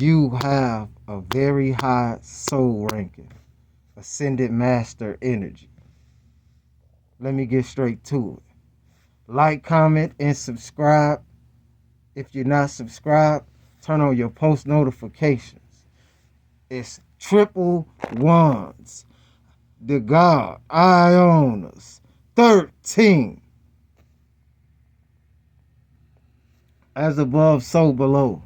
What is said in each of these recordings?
you have a very high soul ranking, ascended master energy. Let me get straight to it. Like, comment, and subscribe. If you're not subscribed, turn on your post notifications. It's triple ones. The God Ionas 13. As above, so below.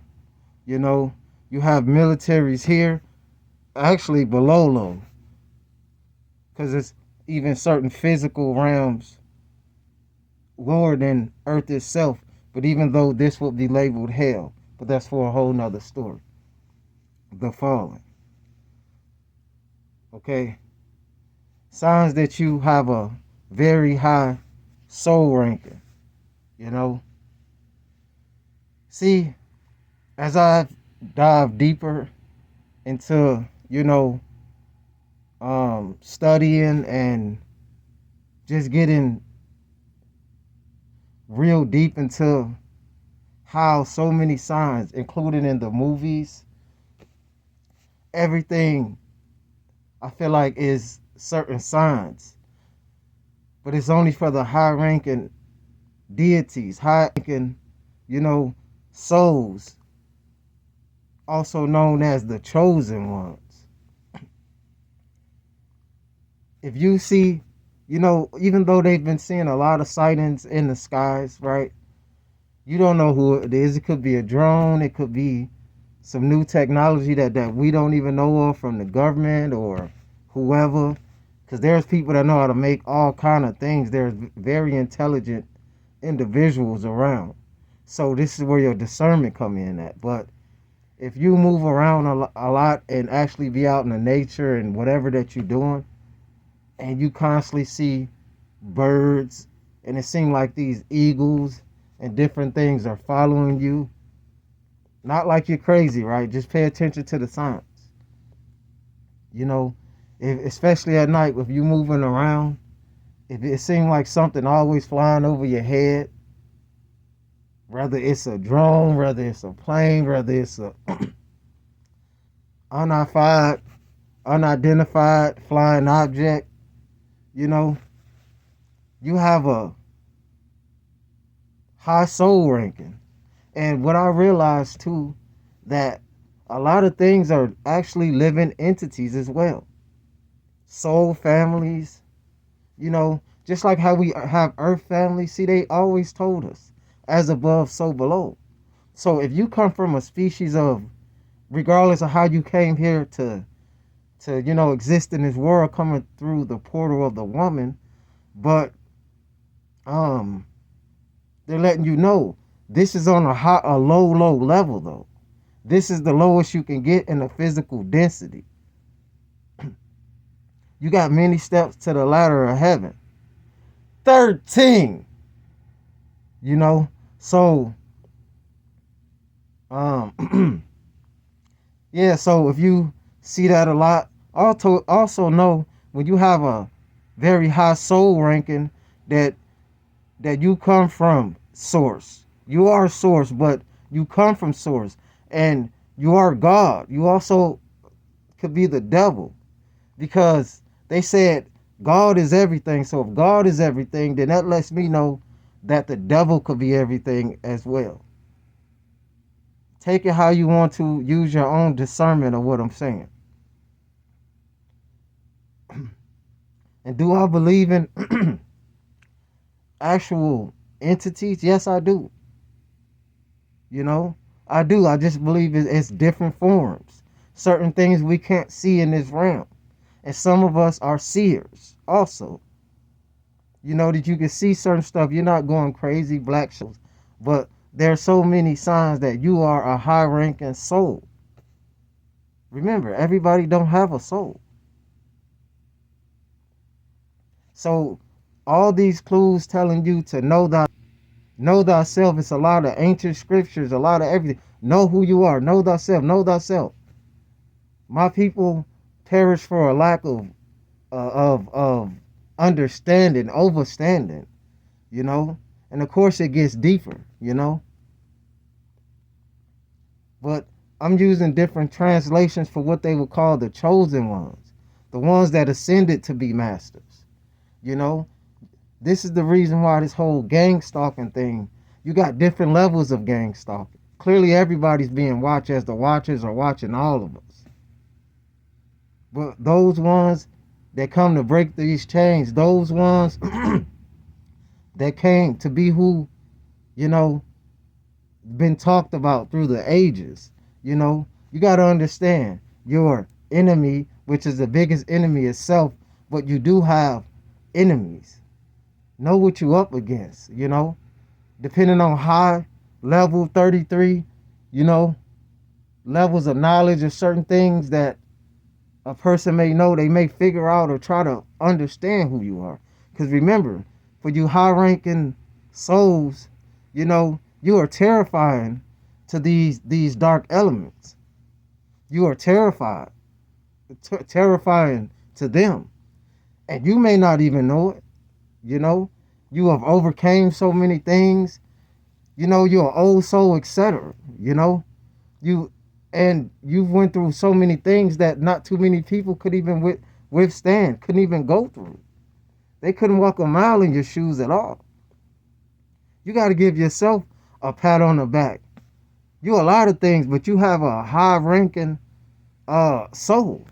You know, you have militaries here, actually below low, because it's even certain physical realms lower than Earth itself. But even though this would be labeled hell, but that's for a whole nother story. The fallen. Okay? Signs that you have a very high soul ranking. You know? See, as I dive deeper into, studying and just getting real deep into how so many signs, including in the movies, everything I feel like is certain signs, but it's only for the high ranking deities, high ranking, souls, also known as the chosen ones. If you see, even though they've been seeing a lot of sightings in the skies, right? You don't know who it is. It could be a drone. It could be some new technology that we don't even know of from the government or whoever. Because there's people that know how to make all kind of things. There's very intelligent individuals around. So this is where your discernment come in at. But if you move around a lot and actually be out in the nature and whatever that you're doing, and you constantly see birds, and it seems like these eagles and different things are following you, not like you're crazy, right? Just pay attention to the signs. Especially at night, if you moving around, if it seems like something always flying over your head, whether it's a drone, whether it's a plane, whether it's a unidentified flying object, you have a high soul ranking. And what I realized too, that a lot of things are actually living entities as well. Soul families, just like how we have earth families. See, they always told us, as above, so below. So if you come from a species of, regardless of how you came here to exist in this world, coming through the portal of the woman, but they're letting you know this is on a low level though. This is the lowest you can get in the physical density. You got many steps to the ladder of heaven. 13. So yeah, so if you see that a lot, also know when you have a very high soul ranking that you come from source. You are source, but you come from source, and you are God. You also could be the devil, because they said God is everything. So if God is everything, then that lets me know that the devil could be everything as well. Take it how you want to. Use your own discernment of what I'm saying. And do I believe in actual entities? Yes, I do. I do. I just believe it's different forms. Certain things we can't see in this realm. And some of us are seers also. That you can see certain stuff. You're not going crazy, black shows. But there are so many signs that you are a high ranking soul. Remember, everybody don't have a soul. So all these clues telling you to know thyself. It's a lot of ancient scriptures, a lot of everything. Know who you are. Know thyself. Know thyself. My people perish for a lack of understanding, overstanding. And of course it gets deeper. But I'm using different translations for what they would call the chosen ones, the ones that ascended to be masters. You know, this is the reason why this whole gang stalking thing, you got different levels of gang stalking. Clearly, everybody's being watched as the watchers are watching all of us. But those ones that come to break these chains, those ones that came to be who, you know, been talked about through the ages, you got to understand your enemy, which is the biggest enemy itself, but you do have enemies. Know what you up against, depending on high level 33, levels of knowledge of certain things that a person may know, they may figure out or try to understand who you are. Because remember, for you high ranking souls, you are terrifying to these dark elements. You are terrifying to them. And you may not even know it. You have overcame so many things. You're an old soul, etc. You've went through so many things that not too many people could even withstand, couldn't even go through. They couldn't walk a mile in your shoes at all. You got to give yourself a pat on the back. You're a lot of things, but you have a high ranking soul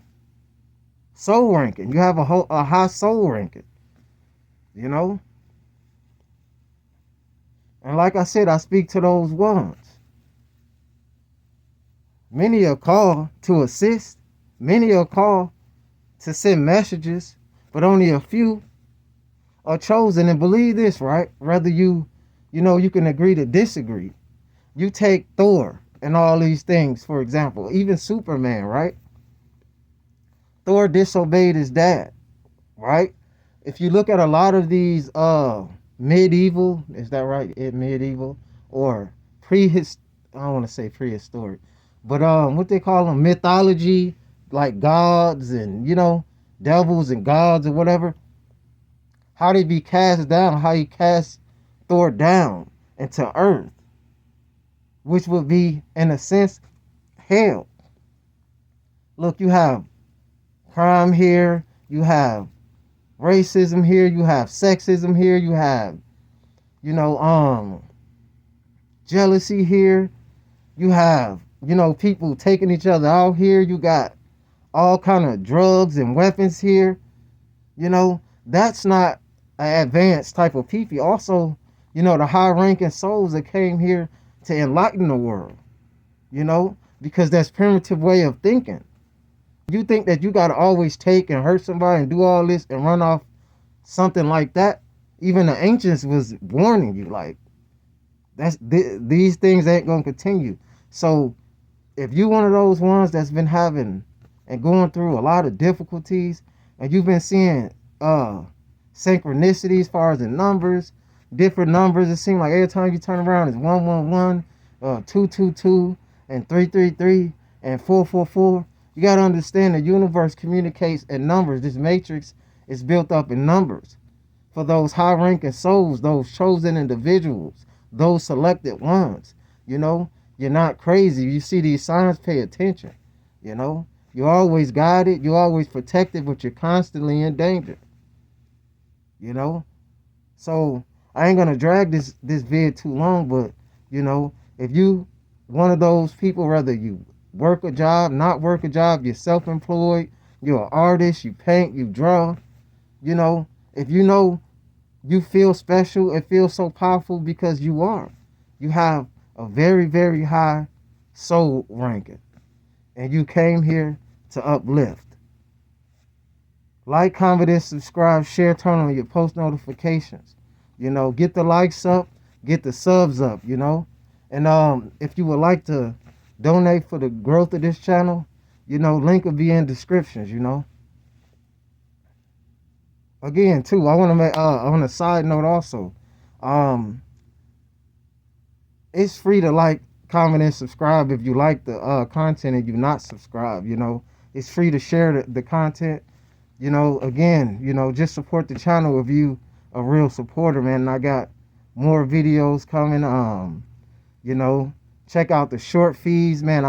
ranking. You have a high soul ranking, And like I said, I speak to those ones. Many are called to assist. Many are called to send messages, but only a few are chosen. And believe this, right? Whether you can agree to disagree. You take Thor and all these things, for example, even Superman, right? Thor disobeyed his dad, right? If you look at a lot of these medieval, is that right? Medieval or I don't want to say prehistoric, but what they call them, mythology, like gods and devils and gods or whatever. How they be cast down? How he cast Thor down into earth, which would be in a sense hell. Look, you have crime here, you have racism here, you have sexism here, you have jealousy here, you have people taking each other out here, you got all kind of drugs and weapons here. That's not an advanced type of people. Also, the high ranking souls that came here to enlighten the world, because that's primitive way of thinking. You think that you got to always take and hurt somebody and do all this and run off something like that. Even the ancients was warning you, like, these things ain't going to continue. So if you one of those ones that's been having and going through a lot of difficulties, and you've been seeing synchronicities as far as the numbers, different numbers, it seems like every time you turn around it's 111, 222, and 333, and 444. You got to understand the universe communicates in numbers. This matrix is built up in numbers. For those high-ranking souls, those chosen individuals, those selected ones, you're not crazy. You see these signs, pay attention. You're always guided, you're always protected, but you're constantly in danger. So I ain't gonna drag this vid too long, but if you one of those people, whether you work a job, not work a job, you're self-employed, you're an artist, you paint, you draw, if you feel special, it feels so powerful because you have a very, very high soul ranking, and you came here to uplift. Like, comment, and subscribe, share, turn on your post notifications. Get the likes up, get the subs up, and if you would like to donate for the growth of this channel, link will be in descriptions. Again, too, I want to make on a side note also, it's free to like, comment, and subscribe if you like the content and you not subscribed. It's free to share the content. Again, just support the channel if you a real supporter, man. And I got more videos coming. Check out the short feeds, man.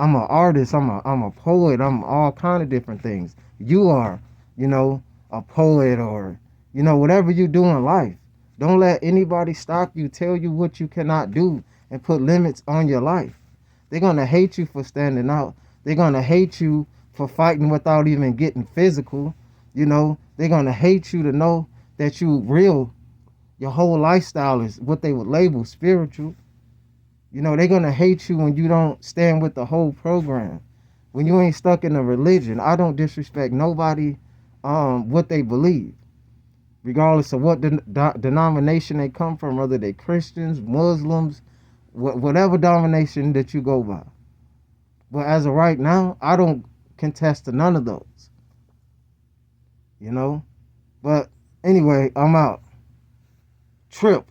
I'm an artist. I'm a poet. I'm all kind of different things. You are, you know, a poet or, you know, whatever you do in life. Don't let anybody stop you, tell you what you cannot do, and put limits on your life. They're gonna hate you for standing out. They're gonna hate you for fighting without even getting physical. You know, they're gonna hate you to know that you real. Your whole lifestyle is what they would label spiritual. You know, they're gonna hate you when you don't stand with the whole program. When you ain't stuck in a religion. I don't disrespect nobody, what they believe, regardless of what denomination they come from, whether they Christians, Muslims, whatever denomination that you go by. But as of right now, I don't contest to none of those. You know. But anyway, I'm out. Trip.